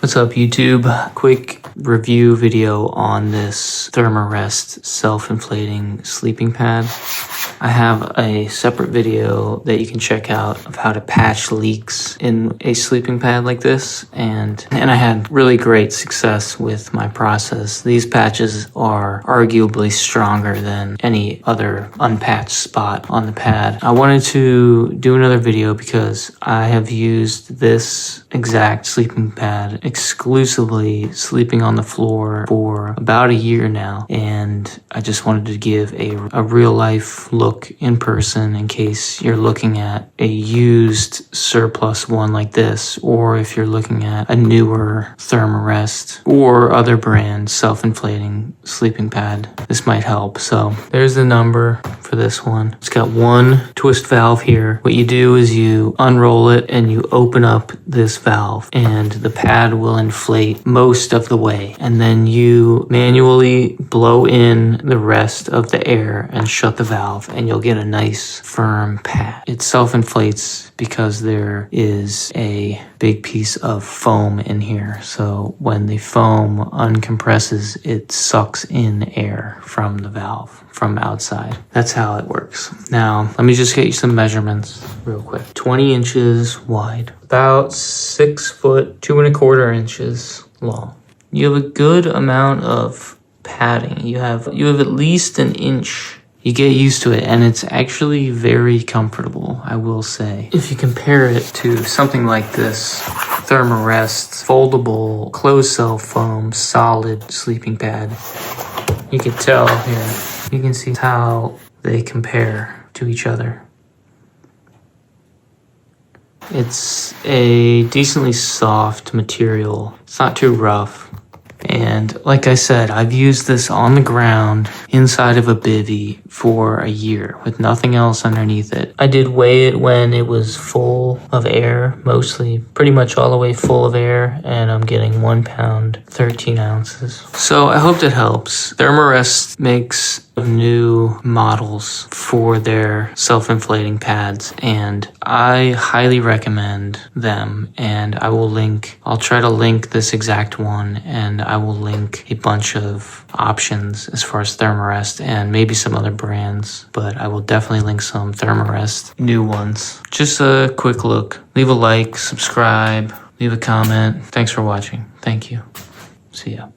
What's up, YouTube? Quick review video on this Therm-a-Rest self-inflating sleeping pad. I have a separate video that you can check out of how to patch leaks in a sleeping pad like this, and I had really great success with my process. These patches are arguably stronger than any other unpatched spot on the pad. I wanted to do another video because I have used this exact sleeping pad exclusively sleeping on the floor for about a year now, and I just wanted to give a real life look in person in case you're looking at a used surplus one like this, or if you're looking at a newer Therm-a-Rest or other brand self-inflating sleeping pad. This might help. So there's the number for this one. It's got one twist valve here. What you do is you unroll it and you open up this valve, and the pad will inflate most of the way, and then you manually blow in the rest of the air and shut the valve, and you'll get a nice firm pad. It self-inflates because there is a big piece of foam in here, so when the foam uncompresses, it sucks in air from the valve from outside. That's how it works. Now let me just get you some measurements real quick. 20 inches wide, about 6 foot 2¼ inches long. You have a good amount of padding. You have at least an inch. You get used to it, and it's actually very comfortable, I will say. If you compare it to something like this Therm-a-Rest foldable closed cell foam solid sleeping pad, you can tell here. You can see how they compare to each other. It's a decently soft material. It's not too rough. And like I said, I've used this on the ground inside of a bivvy for a year with nothing else underneath it. I did weigh it when it was full of air, mostly, pretty much all the way full of air, and I'm getting 1 pound, 13 ounces. So I hope that helps. Therm-a-Rest makes new models for their self-inflating pads, and I highly recommend them, and I'll try to link this exact one, and I will link a bunch of options as far as Therm-a-Rest and maybe some other brands, but I will definitely link some Therm-a-Rest new ones. Just a quick look. Leave a like, subscribe, leave a comment. Thanks for watching. Thank you. See ya.